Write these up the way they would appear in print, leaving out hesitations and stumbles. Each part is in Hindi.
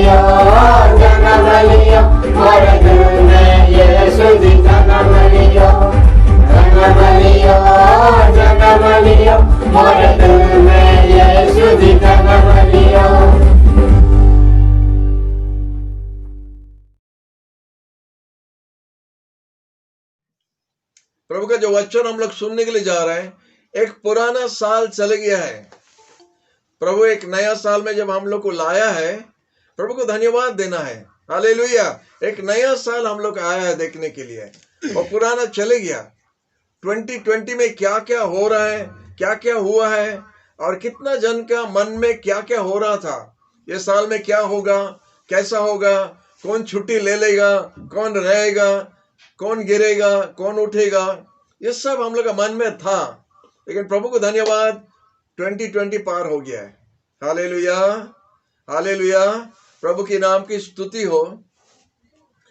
लियो, जन्म लियो, मोरे दिल में यीशु जी जन्म लियो, जन्म लियो, जन्म लियो, मोरे दिल में यीशु जी जन्म लियो। प्रभु का जो वचन हम लोग सुनने के लिए जा रहे हैं, एक पुराना साल चले गया है। प्रभु एक नया साल में जब हम लोग को लाया है, प्रभु को धन्यवाद देना है। हालेलुया। एक नया साल हम लोग आया है देखने के लिए, और पुराना चले गया। 2020 में क्या क्या हो रहा है, क्या क्या हुआ है, और कितना जन का मन में क्या क्या हो रहा था, ये साल में क्या होगा, कैसा होगा, कौन छुट्टी ले लेगा, कौन रहेगा, कौन गिरेगा, कौन उठेगा, ये सब हम लोग का मन में था। लेकिन प्रभु को धन्यवाद, 2020 पार हो गया है। Hallelujah, hallelujah. प्रभु के नाम की स्तुति हो।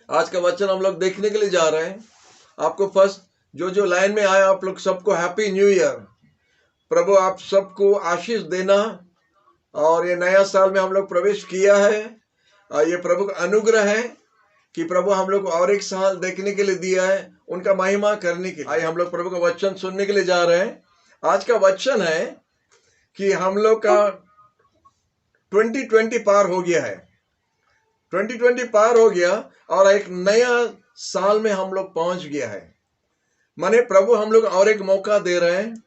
आज का वचन हम लोग देखने के लिए जा रहे हैं। आपको फर्स्ट जो लाइन में आया, आप लोग सबको हैप्पी न्यू ईयर। प्रभु आप सबको आशीष देना, और ये नया साल में हम लोग प्रवेश किया है, और ये प्रभु का अनुग्रह है कि प्रभु हम लोग को और एक साल देखने के लिए दिया है, उनका महिमा करने के लिए। आइए हम लोग प्रभु का वचन सुनने के लिए जा रहे हैं। आज का वचन है कि हम लोग का 2020 पार हो गया है। 2020 पार हो गया और एक नया साल में हम लोग पहुंच गया है। माने प्रभु हम लोग और एक मौका दे रहे हैं,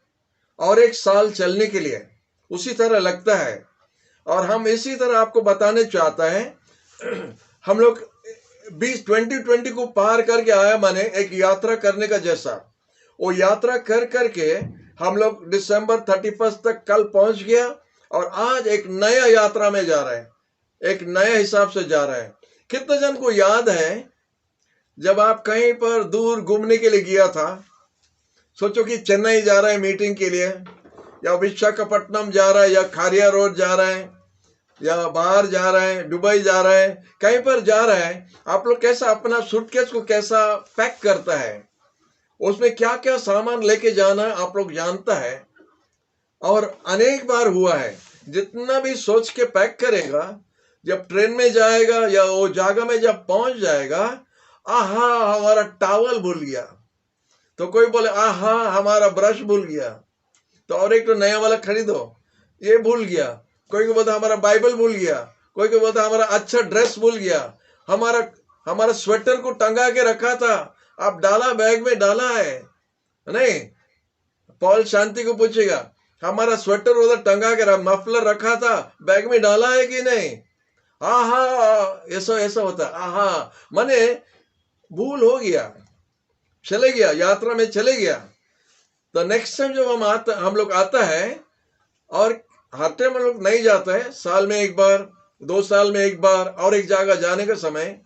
और एक साल चलने के लिए। उसी तरह लगता है, और हम इसी तरह आपको बताने चाहता है, हम लोग 2020 को पार करके आया, माने एक यात्रा करने का जैसा। वो यात्रा कर करके हम लोग दिसंबर 31 तक कल पहुंच गया, और आज एक नया यात्रा में जा रहे हैं, एक नए हिसाब से जा रहे हैं। कितने जन को याद है जब आप कहीं पर दूर घूमने के लिए गया था? सोचो कि चेन्नई जा रहे हैं मीटिंग के लिए, या विशाखापट्टनम जा रहा है, या खारिया रोड जा रहे हैं, या बाहर जा रहे हैं, दुबई जा रहे हैं, कहीं पर जा रहे हैं। आप लोग कैसा अपना सूटकेस को कैसा पैक करता है, उसमें क्या क्या सामान लेके जाना है आप लोग जानता है। और अनेक बार हुआ है, जितना भी सोच के पैक करेगा, जब ट्रेन में जाएगा या वो जगह में जब पहुंच जाएगा, आहा हमारा टॉवल भूल गया, तो कोई बोले आहा हमारा ब्रश भूल गया, तो और एक तो नया वाला खरीदो, ये भूल गया। कोई को बोलता हमारा बाइबल भूल गया, कोई को बोलता हमारा अच्छा ड्रेस भूल गया, हमारा स्वेटर को टंगा के रखा था, आप डाला बैग में डाला है नहीं? पॉल शांति को पूछेगा, हमारा स्वेटर उधर टंगा के मफलर रखा था, बैग में डाला है कि नहीं? आहा ऐसा होता, आहा माने भूल हो गया, चले गया, यात्रा में चले गया। तो नेक्स्ट टाइम जब हम लोग आता है, और हर टाइम हम लोग नहीं जाता है, साल में एक बार, 2 साल में एक बार, और एक जगह जाने का समय,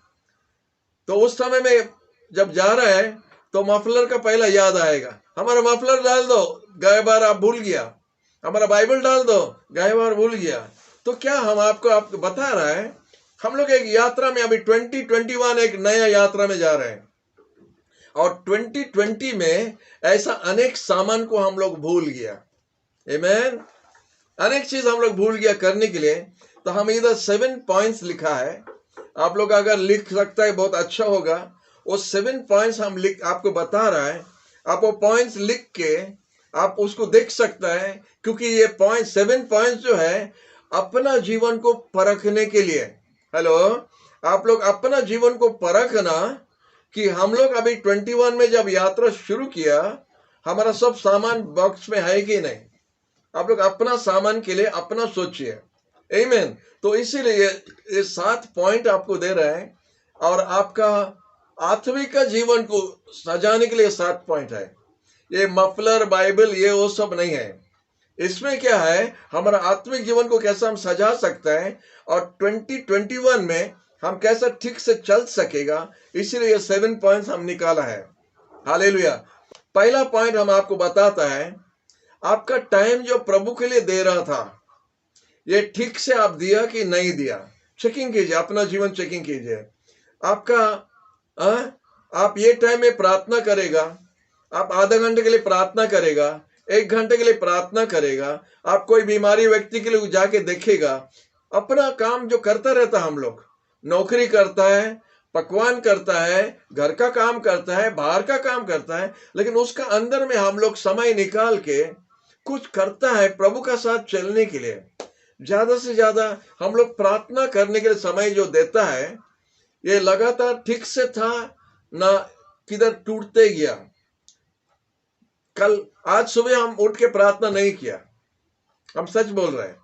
तो उस समय में जब जा रहे हैं तो मफलर का पहला याद आएगा, हमारा मफलर डाल दो, गए बार आप भूल गया, हमारा बाइबल डाल दो, गए बार भूल गया। तो क्या हम आपको बता रहा है, हम लोग एक यात्रा में, अभी 2021 एक नया यात्रा में जा रहे हैं, और 2020 में ऐसा अनेक सामान को हम लोग भूल गया। आमीन। अनेक चीज हम लोग भूल गया करने के लिए। तो हम इधर 7 पॉइंट्स लिखा है, आप लोग अगर लिख सकता है बहुत अच्छा होगा। वो 7 पॉइंट्स हम आपको बता रहा है, आप वो पॉइंट्स लिख के आप उसको देख सकता है, क्योंकि ये 7 पॉइंट्स जो है अपना जीवन को परखने के लिए। हेलो, आप लोग अपना जीवन को परखना कि हम लोग अभी 21 में जब यात्रा शुरू किया, हमारा सब सामान बॉक्स में है कि नहीं? आप लोग अपना सामान के लिए अपना सोचिए। आमीन। तो इसीलिए ये 7 पॉइंट आपको दे रहे हैं, और आपका आत्मिक का जीवन को सजाने के लिए 7 पॉइंट है। ये मफलर बाइबल ये वो सब नहीं है। इसमें क्या है, हमारा आत्मिक जीवन को कैसा हम सजा सकते हैं, और 2021 में हम कैसा ठीक से चल सकेगा, इसीलिए ये 7 पॉइंट्स हम निकाला है। हालेलुया। पहला पॉइंट हम आपको बताता है, आपका टाइम जो प्रभु के लिए दे रहा था, ये ठीक से आप दिया कि नहीं दिया? चेकिंग कीजिए, अपना जीवन चेकिंग कीजिए। आपका आप ये टाइम में प्रार्थना करेगा, आप आधा घंटे के लिए प्रार्थना करेगा, 1 घंटे के लिए प्रार्थना करेगा, आप कोई बीमारी व्यक्ति के लिए जाके देखेगा, अपना काम जो करता रहता हम लोग, नौकरी करता है, पकवान करता है, घर का काम करता है, बाहर का काम करता है, लेकिन उसका अंदर में हम लोग समय निकाल के कुछ करता है प्रभु का साथ चलने के लिए। ज्यादा से ज्यादा हम लोग प्रार्थना करने के लिए समय जो देता है, ये लगातार ठीक से था ना, किधर टूटते गया। आज सुबह हम उठ के प्रार्थना नहीं किया, हम सच बोल रहे हैं।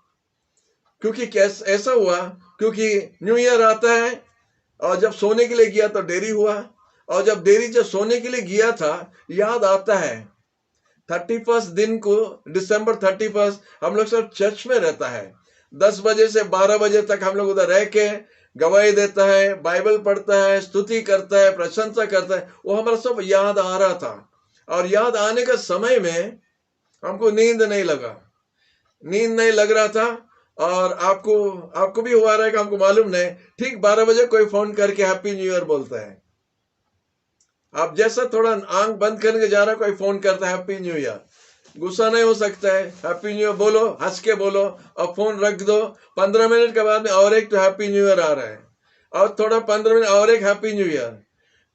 क्योंकि ऐसा हुआ, क्योंकि न्यू ईयर आता है और जब सोने के लिए गया तो देरी हुआ, और जब सोने के लिए गया था, याद आता है 31 दिन को, दिसंबर 31 हम लोग सब चर्च में रहता है। 10 बजे से 12 बजे तक हम लोग उधर रह के गवाही देता है, बाइबल पढ़ता है, स्तुति करता है, प्रशंसा करता है। वो हमारा सब याद आ रहा था, और याद आने का समय में हमको नींद नहीं लग रहा था। और आपको भी हुआ रहेगा, हमको मालूम नहीं। ठीक 12 बजे कोई फोन करके हैप्पी न्यू ईयर बोलता है। आप जैसा थोड़ा आंख बंद करके जा रहा, कोई फोन करता है हैप्पी न्यू ईयर। गुस्सा नहीं हो सकता है, हैप्पी न्यू ईयर बोलो, हंस के बोलो और फोन रख दो। 15 मिनट के बाद में और एक तो हैप्पी न्यू ईयर आ रहा है, और थोड़ा 15 मिनट और एक हैप्पी न्यू ईयर।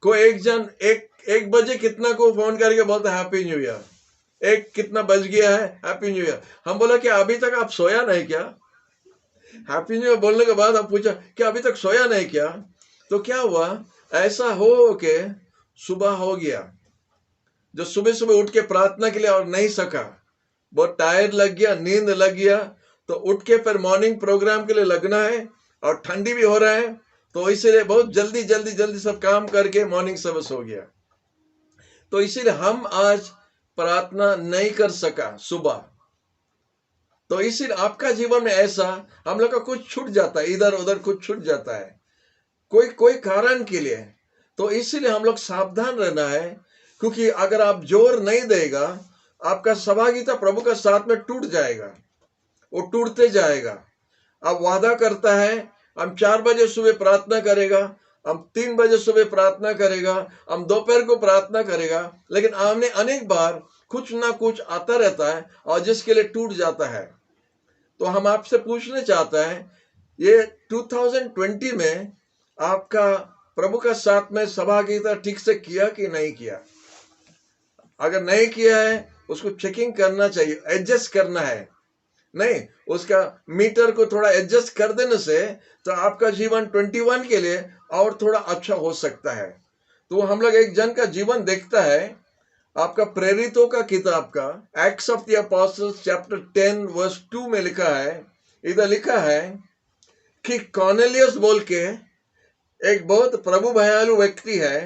कोई एक जन एक बजे कितना को फोन करके बोलता है हैप्पी न्यू ईयर। एक कितना बज गया है, हैप्पी न्यू ईयर। हम बोला कि अभी तक आप सोया नहीं क्या? हैप्पी न्यू ईयर बोलने के बाद आप पूछा कि अभी तक सोया नहीं क्या? तो क्या हुआ, ऐसा हो के सुबह हो गया, जो सुबह सुबह उठ के प्रार्थना के लिए और नहीं सका, बहुत टायर्ड लग गया, नींद लग गया। तो उठ के फिर मॉर्निंग प्रोग्राम के लिए लगना है, और ठंडी भी हो रहा है, तो इसीलिए बहुत जल्दी सब काम करके मॉर्निंग सर्विस हो गया। तो इसीलिए हम आज प्रार्थना नहीं कर सका सुबह। तो इसीलिए आपका जीवन में ऐसा हम लोग का कुछ छूट जाता है, इधर उधर कुछ छूट जाता है, कोई कारण के लिए। तो इसीलिए हम लोग सावधान रहना है, क्योंकि अगर आप जोर नहीं देगा, आपका सहभागिता प्रभु का साथ में टूट जाएगा, वो टूटते जाएगा। अब वादा करता है हम 4 बजे सुबह प्रार्थना करेगा, हम 3 बजे सुबह प्रार्थना करेगा, हम दोपहर को प्रार्थना करेगा, लेकिन हमने अनेक बार कुछ ना कुछ आता रहता है और जिसके लिए टूट जाता है। तो हम आपसे पूछना चाहता है, ये 2020 में आपका प्रभु का साथ में सहभागिता ठीक से किया कि नहीं किया? अगर नहीं किया है, उसको चेकिंग करना चाहिए, एडजस्ट करना है। नहीं, उसका मीटर को थोड़ा एडजस्ट कर देने से तो आपका जीवन 21 के लिए और थोड़ा अच्छा हो सकता है। तो हम लोग एक जन का जीवन देखता है, आपका प्रेरितों का किताब का Acts of the Apostles chapter 10 verse 2 में लिखा है, इधर लिखा है कि कॉर्नेलियस बोल के एक बहुत प्रभु भयालु व्यक्ति है,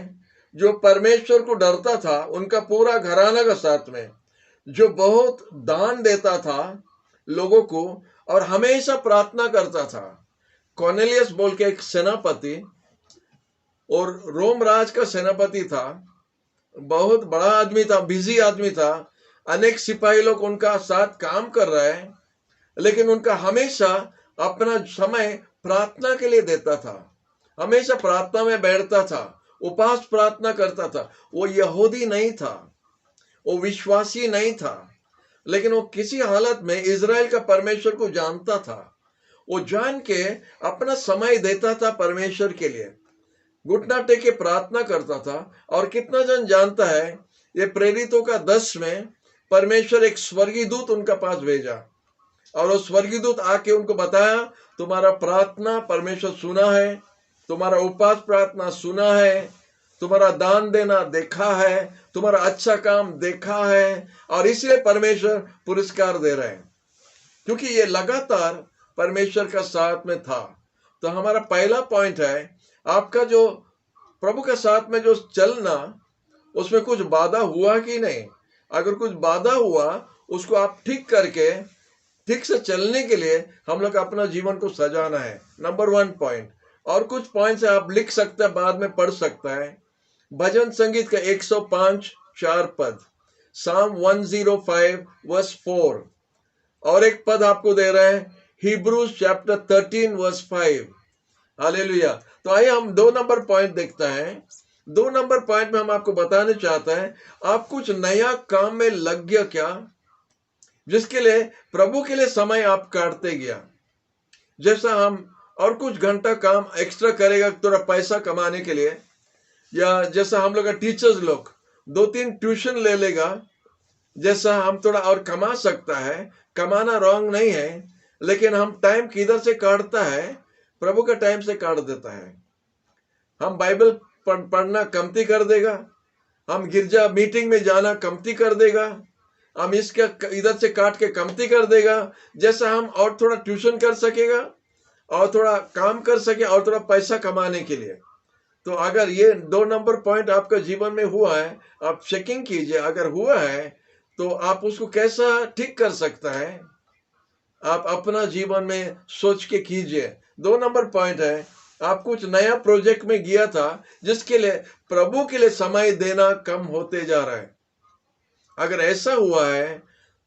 जो परमेश्वर को डरता था, उनका पूरा घराना का साथ में, जो बहुत दान देता था लोगों को और हमेशा प्रार्थना करता था। कॉर्नेलियस बोल के एक सेनापति, और रोम राज का सेनापति था, बहुत बड़ा आदमी था, बिजी आदमी था, अनेक सिपाही लोग उनका साथ काम कर रहे हैं, लेकिन उनका हमेशा अपना समय प्रार्थना के लिए देता था, हमेशा प्रार्थना में बैठता था, उपवास प्रार्थना करता था। वो यहूदी नहीं था, वो विश्वासी नहीं था, लेकिन वो किसी हालत में इजराइल का परमेश्वर को जानता था। वो जान के अपना समय देता था परमेश्वर के लिए, घुटना टेके प्रार्थना करता था। और कितना जन जानता है, ये प्रेरितों का 10 में परमेश्वर एक स्वर्गीय दूत उनका पास भेजा, और वो स्वर्गीय दूत आके उनको बताया, तुम्हारा प्रार्थना परमेश्वर सुना है, तुम्हारा उपवास प्रार्थना सुना है, तुम्हारा दान देना देखा है, तुम्हारा अच्छा काम देखा है, और इसलिए परमेश्वर पुरस्कार दे रहे हैं, क्योंकि ये लगातार परमेश्वर का साथ में था। तो हमारा पहला पॉइंट है, आपका जो प्रभु के साथ में जो चलना, उसमें कुछ बाधा हुआ कि नहीं। अगर कुछ बाधा हुआ, उसको आप ठीक करके ठीक से चलने के लिए हम लोग अपना जीवन को सजाना है। नंबर 1 पॉइंट, और कुछ पॉइंट्स आप लिख सकते हैं, बाद में पढ़ सकता है। भजन संगीत का 105 4 पद, साम 105 वर्स 4, और एक पद आपको दे रहे हैं हिब्रूज चैप्टर 13 वर्स 5। हालेलुया। तो आइए हम 2 नंबर पॉइंट देखते हैं। 2 नंबर पॉइंट में हम आपको बताने चाहते हैं, आप कुछ नया काम में लग गया क्या, जिसके लिए प्रभु के लिए समय आप काटते गया। जैसा हम और कुछ घंटा काम एक्स्ट्रा करेगा थोड़ा पैसा कमाने के लिए, या जैसा हम लोग का टीचर्स लोग 2-3 ट्यूशन ले लेगा, जैसा हम थोड़ा और कमा सकता है। कमाना रॉन्ग नहीं है, लेकिन हम टाइम किधर से काटता है? प्रभु का टाइम से काट देता है। हम बाइबल पढ़ना कमती कर देगा, हम गिरजा मीटिंग में जाना कमती कर देगा, हम इसका इधर से काट के कमती कर देगा, जैसा हम और थोड़ा ट्यूशन कर सकेगा और थोड़ा काम कर सके और थोड़ा पैसा कमाने के लिए। तो अगर ये 2 नंबर पॉइंट आपका जीवन में हुआ है, आप चेकिंग कीजिए। अगर हुआ है तो आप उसको कैसा ठीक कर सकता है, आप अपना जीवन में सोच के कीजिए। 2 नंबर पॉइंट है, आप कुछ नया प्रोजेक्ट में गया था जिसके लिए प्रभु के लिए समय देना कम होते जा रहा है। अगर ऐसा हुआ है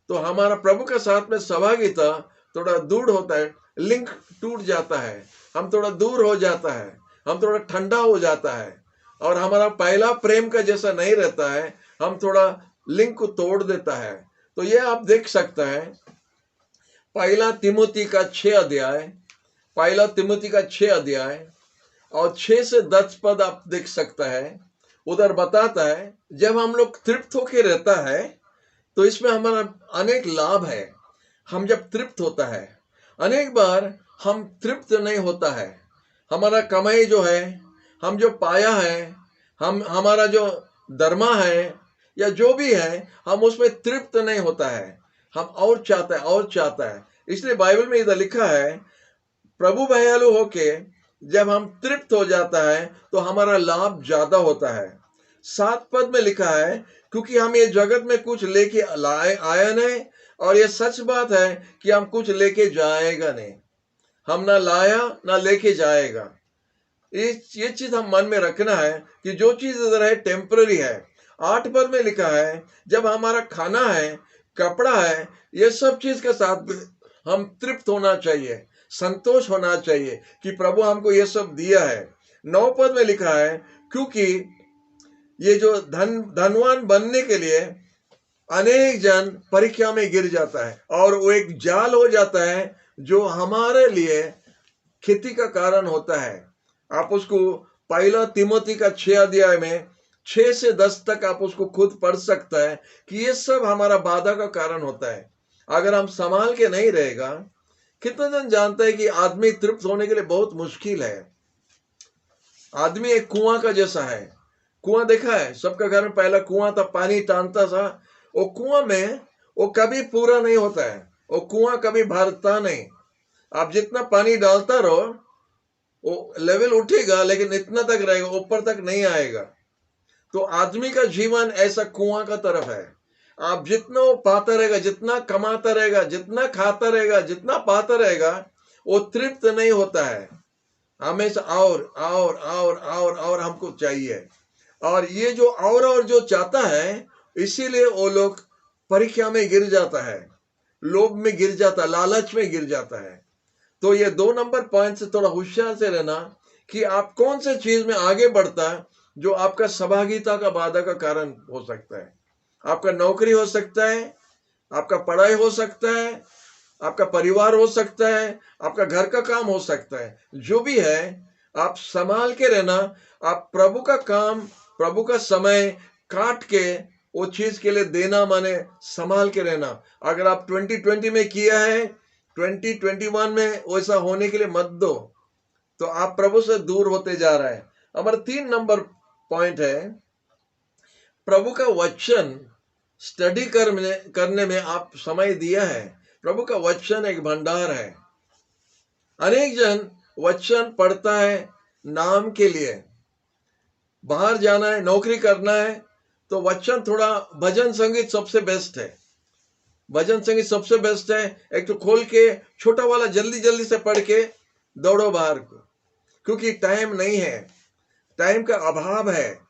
तो हमारा प्रभु के साथ में सहभागिता थोड़ा दूर होता है, लिंक टूट जाता है, हम थोड़ा दूर हो जाता है, हम थोड़ा ठंडा हो जाता है और हमारा पहला प्रेम का जैसा नहीं रहता है, हम थोड़ा लिंक को तोड़ देता है। तो ये आप देख सकते हैं पहला तिमुथी का 6 अध्याय और 6 से 10 पद आप देख सकता है। उधर बताता है जब हम लोग तृप्त होके रहता है तो इसमें हमारा अनेक लाभ है। हम जब तृप्त होता है, अनेक बार हम तृप्त नहीं होता है। हमारा कमाई जो है, हम जो पाया है, हमारा जो दरमा है या जो भी है, हम उसमें तृप्त नहीं होता है। हम और चाहता है। इसलिए बाइबल में इधर लिखा है प्रभु भयालु होके जब हम तृप्त हो जाता है तो हमारा लाभ ज्यादा होता है। 7 पद में लिखा है क्योंकि हम ये जगत में कुछ लेके आया नहीं, और ये सच बात है कि हम कुछ लेके जाएगा नहीं। हम ना लाया ना लेके जाएगा। ये चीज हम मन में रखना है कि जो चीज इधर है टेम्पररी है। 8 पद में लिखा है जब हमारा खाना है, कपड़ा है, ये सब चीज के साथ हम तृप्त होना चाहिए, संतोष होना चाहिए कि प्रभु हमको ये सब दिया है। 9 पद में लिखा है क्योंकि ये जो धनवान बनने के लिए अनेक जन परीक्षा में गिर जाता है और वो एक जाल हो जाता है जो हमारे लिए खेती का कारण होता है। आप उसको पहला तिमोथी का 6 अध्याय में 6 से 10 तक आप उसको खुद पढ़ सकता है कि ये सब हमारा बाधा का कारण होता है। अगर हम संभाल के नहीं रहेगा, कितना जन जानता है कि आदमी तृप्त होने के लिए बहुत मुश्किल है। आदमी एक कुआं का जैसा है। कुआं देखा है, सबका घर में पहला कुआं था, पानी टानता था। वो कुआं में वो कभी पूरा नहीं होता है, वो कुआं कभी भरता नहीं। आप जितना पानी डालता रहो वो लेवल उठेगा, लेकिन इतना तक रहेगा, ऊपर तक नहीं आएगा। तो आदमी का जीवन ऐसा कुआं का तरफ है। आप जितना वो पाता रहेगा, जितना कमाता रहेगा, जितना खाता रहेगा, जितना पाता रहेगा, वो तृप्त नहीं होता है। हमेशा और हमको चाहिए। और ये जो और जो चाहता है, इसीलिए वो लोग परीक्षा में गिर जाता है, लोभ में गिर जाता है, लालच में गिर जाता है। तो ये 2 नंबर पॉइंट से थोड़ा होशियार से रहना कि आप कौन से चीज में आगे बढ़ता है जो आपका सहभागिता का बाधा का कारण हो सकता है। आपका नौकरी हो सकता है, आपका पढ़ाई हो सकता है, आपका परिवार हो सकता है, आपका घर का काम हो सकता है। जो भी है आप संभाल के रहना। आप प्रभु का काम, प्रभु का समय काट के वो चीज के लिए देना, माने संभाल के रहना। अगर आप 2020 में किया है, 2021 में वैसा होने के लिए मत दो, तो आप प्रभु से दूर होते जा रहा है। हमारा 3 नंबर पॉइंट है प्रभु का वचन स्टडी करने में आप समय दिया है। प्रभु का वचन एक भंडार है। अनेक जन वचन पढ़ता है नाम के लिए, बाहर जाना है, नौकरी करना है, तो वचन थोड़ा भजन संगीत सबसे बेस्ट है। भजन संगीत सबसे बेस्ट है। एक तो खोल के छोटा वाला जल्दी से पढ़ के दौड़ो बाहर को, क्योंकि टाइम नहीं है, टाइम का अभाव है।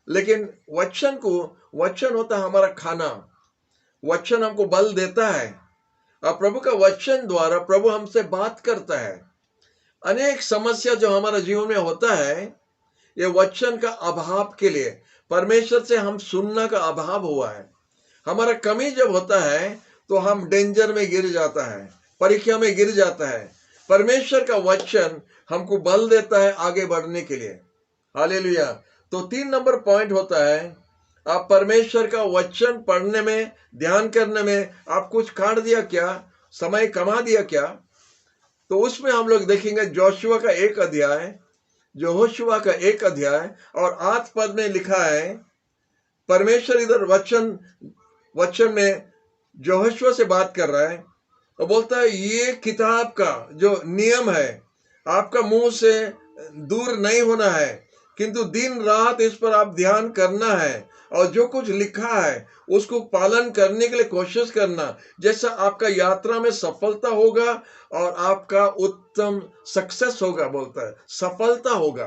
लेकिन वचन होता है हमारा खाना। वचन हमको बल देता है और प्रभु का वचन द्वारा प्रभु हमसे बात करता है। अनेक समस्या जो हमारा जीवन में होता है, ये वचन का अभाव के लिए, परमेश्वर से हम सुनना का अभाव हुआ है। हमारा कमी जब होता है तो हम डेंजर में गिर जाता है, परीक्षा में गिर जाता है। परमेश्वर का वचन हमको बल देता है आगे बढ़ने के लिए। हालेलुया। तो 3 नंबर पॉइंट होता है, आप परमेश्वर का वचन पढ़ने में, ध्यान करने में आप कुछ काट दिया क्या, समय कमा दिया क्या? तो उसमें हम लोग देखेंगे जोशुआ का 1 अध्याय, यहोशुआ का 1 अध्याय और 8 पद में लिखा है, परमेश्वर इधर वचन में यहोशुआ से बात कर रहा है और बोलता है ये किताब का जो नियम है आपका मुंह से दूर नहीं होना है, किंतु दिन रात इस पर आप ध्यान करना है और जो कुछ लिखा है उसको पालन करने के लिए कोशिश करना, जैसा आपका यात्रा में सफलता होगा और आपका उत्तम सक्सेस होगा। बोलता है सफलता होगा,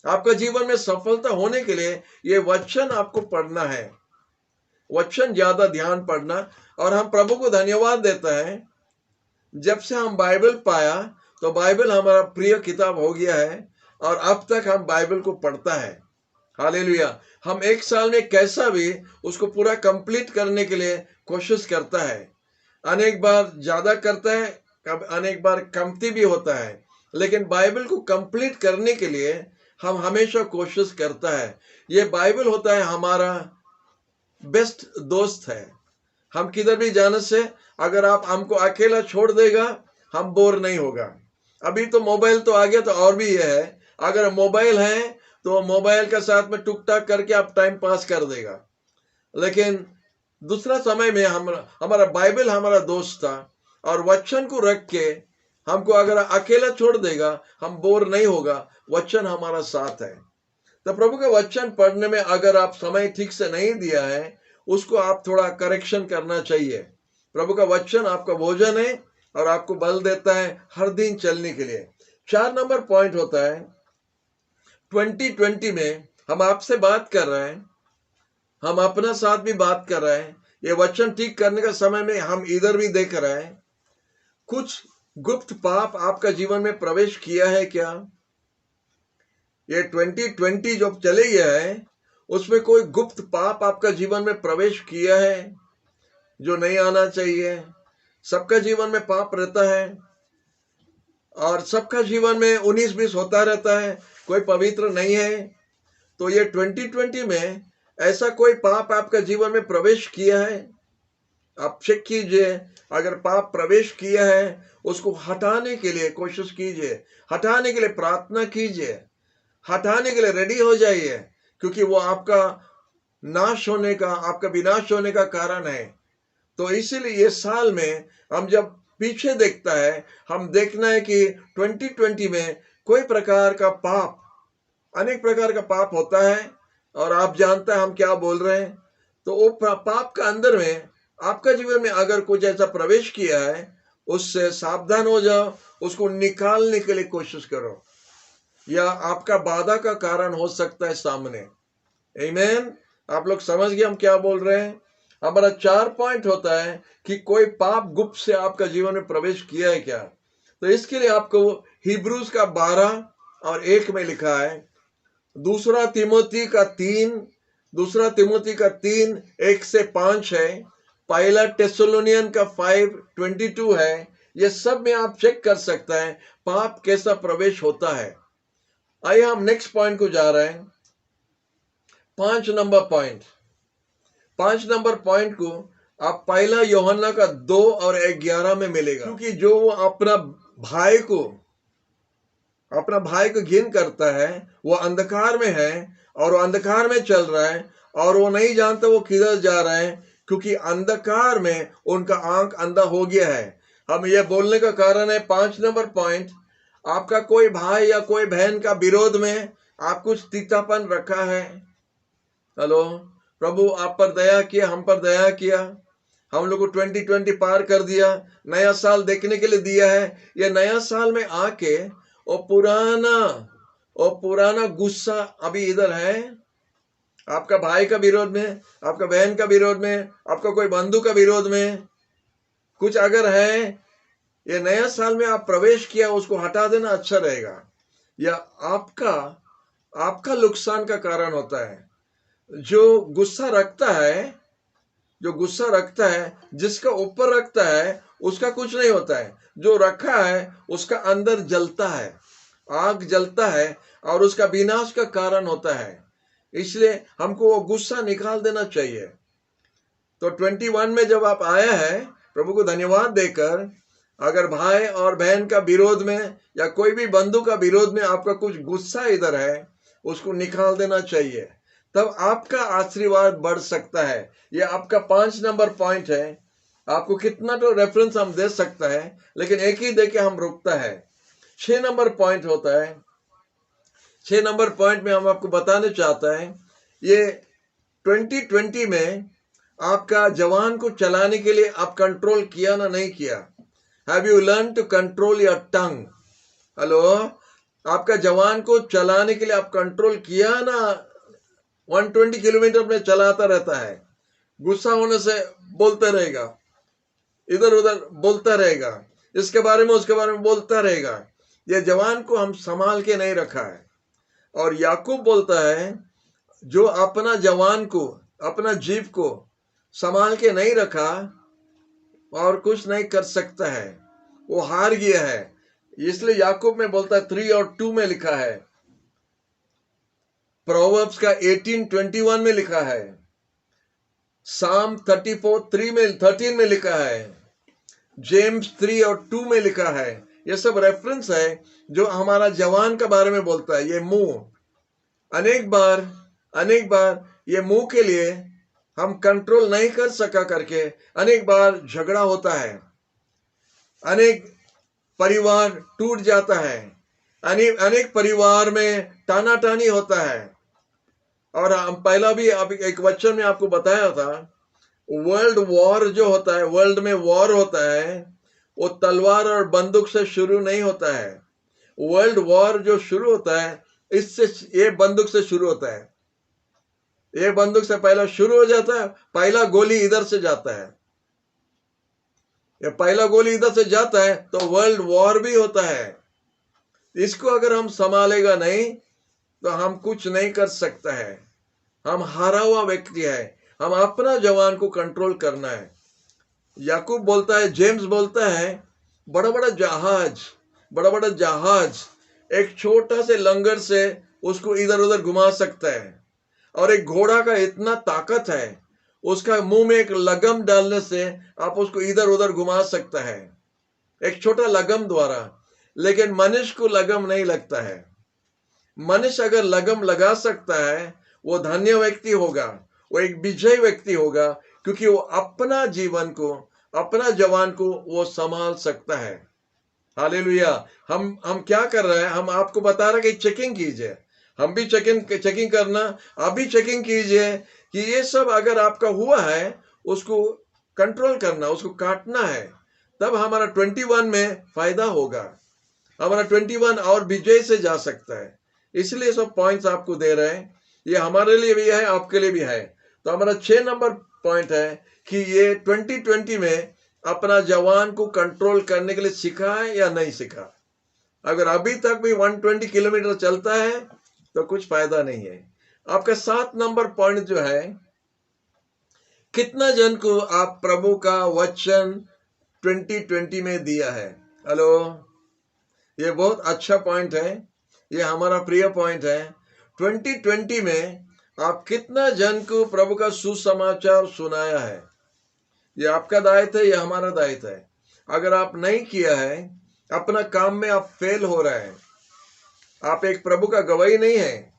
आपका जीवन में सफलता होने के लिए ये वचन आपको पढ़ना है, वचन ज्यादा ध्यान पढ़ना। और हम प्रभु को धन्यवाद देता है, जब से हम बाइबल पाया तो बाइबल हमारा प्रिय किताब हो गया है और अब तक हम बाइबल को पढ़ता है। हालेलुया। हम 1 साल में कैसा भी उसको पूरा कंप्लीट करने के लिए कोशिश करता है, अनेक बार ज्यादा करता है, अनेक बार कमती भी होता है, लेकिन बाइबल को कंप्लीट करने के लिए हम हमेशा कोशिश करता है। ये बाइबल होता है हमारा बेस्ट दोस्त है। हम किधर भी जाने से अगर आप हमको अकेला छोड़ देगा हम बोर नहीं होगा। अभी तो मोबाइल तो आ गया तो और भी ये है, अगर मोबाइल है तो मोबाइल के साथ में टुक टाक करके आप टाइम पास कर देगा, लेकिन दूसरा समय में हमारा बाइबल हमारा दोस्त था और वचन को रख के हमको अगर अकेला छोड़ देगा हम बोर नहीं होगा, वचन हमारा साथ है। तो प्रभु का वचन पढ़ने में अगर आप समय ठीक से नहीं दिया है उसको आप थोड़ा करेक्शन करना चाहिए। प्रभु का वचन आपका भोजन है और आपको बल देता है हर दिन चलने के लिए। 4 नंबर पॉइंट होता है, 2020 में हम आपसे बात कर रहे हैं, हम अपना साथ भी बात कर रहे हैं। ये वचन ठीक करने का समय में हम इधर भी देख रहे हैं, कुछ गुप्त पाप आपका जीवन में प्रवेश किया है क्या? ये 2020 जो चले गया है उसमें कोई गुप्त पाप आपका जीवन में प्रवेश किया है जो नहीं आना चाहिए? सबका जीवन में पाप रहता है और सबका जीवन में 19-20 होता रहता है, कोई पवित्र नहीं है। तो ये 2020 में ऐसा कोई पाप आपका जीवन में प्रवेश किया है? आप चेक कीजिए, अगर पाप प्रवेश किया है उसको हटाने के लिए कोशिश कीजिए, हटाने के लिए प्रार्थना कीजिए, हटाने के लिए रेडी हो जाइए, क्योंकि वो आपका नाश होने का, आपका विनाश होने का कारण है। तो इसीलिए ये साल में हम जब पीछे देखता है, हम देखना है कि 2020 में कोई प्रकार का पाप, अनेक प्रकार का पाप होता है और आप जानते हैं हम क्या बोल रहे हैं। तो वो पाप का अंदर में आपका जीवन में अगर कुछ ऐसा प्रवेश किया है उससे सावधान हो जाओ, उसको निकालने के लिए कोशिश करो, या आपका बाधा का कारण हो सकता है सामने। आमीन। आप लोग समझ गए हम क्या बोल रहे हैं? हमारा 4 पॉइंट होता है कि कोई पाप गुप्त से आपका जीवन में प्रवेश किया है क्या। तो इसके लिए आपको हिब्रूज का 12 और 1 में लिखा है, दूसरा तिमोथी का 3 1 से 5 है, पहला टेसलोनियन का 5:22 है। ये सब में आप चेक कर सकता है पाप कैसा प्रवेश होता है। आइए हम नेक्स्ट पॉइंट को जा रहे हैं, 5 नंबर पॉइंट। 5 नंबर पॉइंट को आप पहला यूहन्ना का 2 और 11 में मिलेगा, क्योंकि जो अपना भाई को घिन करता है वो अंधकार में है और वो अंधकार में चल रहा है और वो नहीं जानता वो किधर जा रहा है, क्योंकि अंधकार में उनका आंख अंधा हो गया है। हम ये बोलने का कारण है 5 नंबर पॉइंट, आपका कोई भाई या कोई बहन का विरोध में आप कुछ तीतापन रखा है। हेलो, प्रभु आप पर दया किया, हम पर दया किया, हम लोग को 2020 पार कर दिया, नया साल देखने के लिए दिया है। ये नया साल में आके वो पुराना गुस्सा अभी इधर है, आपका भाई का विरोध में, आपका बहन का विरोध में, आपका कोई बंधु का विरोध में कुछ अगर है, ये नया साल में आप प्रवेश किया उसको हटा देना अच्छा रहेगा, या आपका नुकसान का कारण होता है। जो गुस्सा रखता है जिसका ऊपर रखता है उसका कुछ नहीं होता है, जो रखा है उसका अंदर जलता है आग जलता है और उसका विनाश का कारण होता है। इसलिए हमको वो गुस्सा निकाल देना चाहिए। तो 21 में जब आप आया है प्रभु को धन्यवाद देकर, अगर भाई और बहन का विरोध में या कोई भी बंधु का विरोध में आपका कुछ गुस्सा इधर है, उसको निकाल देना चाहिए, तब आपका आशीर्वाद बढ़ सकता है। ये आपका 5 नंबर पॉइंट है। आपको कितना तो रेफरेंस हम दे सकता है, लेकिन एक ही दे के हम रुकता है। 6 नंबर पॉइंट होता है। 6 नंबर पॉइंट में हम आपको बताने चाहता है, ये 2020 में आपका जवान को चलाने के लिए आप कंट्रोल किया ना नहीं किया। Have you learn to control your tongue? Hello, आपका जवान को चलाने के लिए आप कंट्रोल किया ना? 120 किलोमीटर में चलाता रहता है, गुस्सा होने से बोलता रहेगा, इधर उधर बोलता रहेगा, इसके बारे में उसके बारे में बोलता रहेगा। ये जवान को हम संभाल के नहीं रखा है। और याकूब बोलता है, जो अपना जवान को, अपना जीव को संभाल के नहीं रखा और कुछ नहीं कर सकता है, वो हार गया है। इसलिए याकूब में बोलता है, 3 और 2 में लिखा है, प्रोवर्ब्स का 18:21 में लिखा है, साम 34:13 में लिखा है, जेम्स 3 और 2 में लिखा है। ये सब रेफरेंस है जो हमारा जवान के बारे में बोलता है। ये मुंह अनेक बार ये मुंह के लिए हम कंट्रोल नहीं कर सका करके अनेक बार झगड़ा होता है, अनेक परिवार टूट जाता है, अनेक परिवार में टानाटानी होता है। और हम पहला भी अब एक वचन में आपको बताया था, वर्ल्ड वॉर जो होता है, वर्ल्ड में वॉर होता है, वो तलवार और बंदूक से शुरू नहीं होता है। वर्ल्ड वॉर जो शुरू होता है, इससे ये बंदूक से शुरू होता है। ये बंदूक से पहला शुरू हो जाता है, पहला गोली इधर से जाता है, ये पहला गोली इधर से जाता है तो वर्ल्ड वॉर भी होता है। इसको अगर हम संभालेगा नहीं तो हम कुछ नहीं कर सकता है। हम हारा हुआ व्यक्ति है। हम अपना जवान को कंट्रोल करना है। याकूब बोलता है, जेम्स बोलता है, बड़ा बड़ा जहाज एक छोटा से लंगर से उसको इधर उधर घुमा सकता है। और एक घोड़ा का इतना ताकत है, उसका मुंह में एक लगम डालने से आप उसको इधर उधर घुमा सकता है, एक छोटा लगम द्वारा। लेकिन मनुष्य को लगम नहीं लगता है। मनुष्य अगर लगम लगा सकता है, वो धन्य व्यक्ति होगा, वो एक विजयी व्यक्ति होगा, क्योंकि वो अपना जीवन को, अपना जवान को वो संभाल सकता है। हालेलुया। हम क्या कर रहे हैं? हम आपको बता रहे हैं कि चेकिंग कीजिए। हम भी चेकिंग करना, आप भी चेकिंग कीजिए कि ये सब अगर आपका हुआ है, उसको कंट्रोल करना, उसको काटना है, तब हमारा 21 में फायदा होगा। हमारा 21 और विजय से जा सकता है। इसलिए सब पॉइंट्स आपको दे रहे हैं। ये हमारे लिए भी है, आपके लिए भी है। तो हमारा 6 नंबर पॉइंट है कि ये 2020 में अपना जवान को कंट्रोल करने के लिए सीखा है या नहीं सीखा। अगर अभी तक भी 120 किलोमीटर चलता है तो कुछ फायदा नहीं है। आपका 7 नंबर पॉइंट जो है, कितना जन को आप प्रभु का वचन 2020 में दिया है। हेलो, ये बहुत अच्छा पॉइंट है, ये हमारा प्रिय पॉइंट है। 2020 में आप कितना जन को प्रभु का सुसमाचार सुनाया है। ये आपका दायित्व है, ये हमारा दायित्व है। अगर आप नहीं किया है, अपना काम में आप फेल हो रहे हैं, आप एक प्रभु का गवाही नहीं है।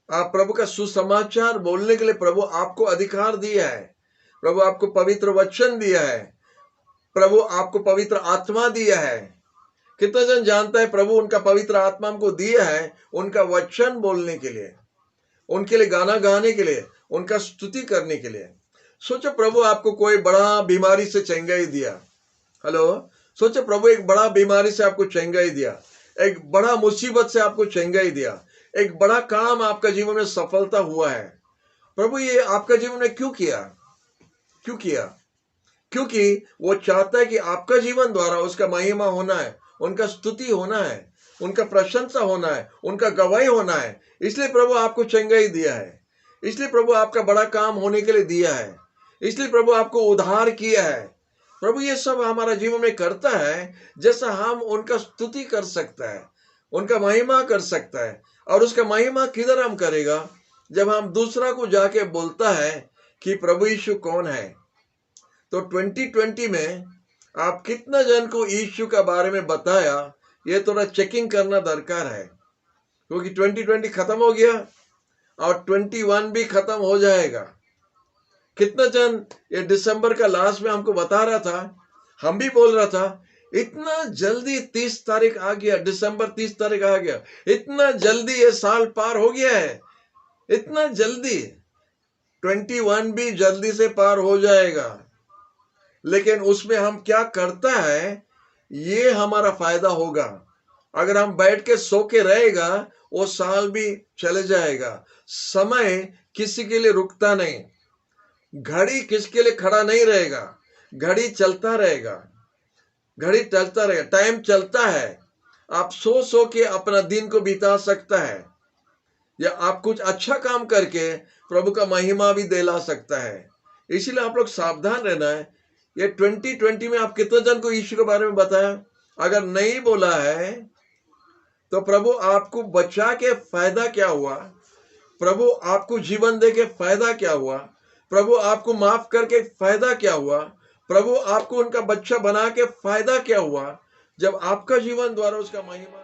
आप प्रभु का सुसमाचार बोलने के लिए प्रभु आपको अधिकार दिया है। प्रभु आपको पवित्र वचन दिया है। प्रभु आपको पवित्र आत्मा दिया है। कितना जन जानता है प्रभु उनका पवित्र आत्मा हमको दिया है उनका वचन बोलने के लिए, उनके लिए गाना गाने के लिए, उनका स्तुति करने के लिए। सोचो प्रभु आपको कोई बड़ा बीमारी से चंगाई दिया। हेलो, सोचो प्रभु एक बड़ा बीमारी से आपको चंगाई दिया, एक बड़ा मुसीबत से आपको चंगाई दिया, एक बड़ा काम आपका जीवन में सफलता हुआ है। प्रभु ये आपका जीवन में क्यों किया? क्योंकि वो चाहता है कि आपका जीवन द्वारा उसका महिमा होना है, उनका स्तुति होना है, उनका प्रशंसा होना है, उनका गवाही होना है। इसलिए प्रभु आपको चंगाई दिया है, इसलिए प्रभु आपका बड़ा काम होने के लिए दिया है, इसलिए प्रभु आपको उद्धार किया है। प्रभु ये सब हमारा जीवन में करता है जैसा हम उनका स्तुति कर सकता है। उनका महिमा कर सकता है। और उसका महिमा किधर हम करेगा? जब हम दूसरा को जाके बोलता है कि प्रभु यीशु कौन है। तो 2020 में आप कितना जन को यीशु का बारे में बताया, ये थोड़ा चेकिंग करना दरकार है, क्योंकि 2020 खत्म हो गया और 21 भी खत्म हो जाएगा। कितना जन ये दिसंबर का लास्ट में हमको बता रहा था, हम भी बोल रहा था, इतना जल्दी 30 तारीख आ गया, दिसंबर 30 तारीख आ गया, इतना जल्दी ये साल पार हो गया है, इतना जल्दी 21 भी जल्दी से पार हो जाएगा। लेकिन उसमें हम क्या करता है, ये हमारा फायदा होगा। अगर हम बैठ के सो के रहेगा, वो साल भी चले जाएगा। समय किसी के लिए रुकता नहीं, घड़ी किसके लिए खड़ा नहीं रहेगा, घड़ी चलता रहेगा, घड़ी चलता रहेगा, टाइम चलता है। आप सो सो के अपना दिन को बिता सकता है, या आप कुछ अच्छा काम करके प्रभु का महिमा भी दिला सकता है। इसीलिए आप लोग सावधान रहना है। ये 2020 में आप कितने जन को यीशु के बारे में बताया? अगर नहीं बोला है तो प्रभु आपको बचा के फायदा क्या हुआ? प्रभु आपको जीवन दे के फायदा क्या हुआ? प्रभु आपको माफ करके फायदा क्या हुआ? प्रभु आपको उनका बच्चा बना के फायदा क्या हुआ? जब आपका जीवन द्वारा उसका महिमा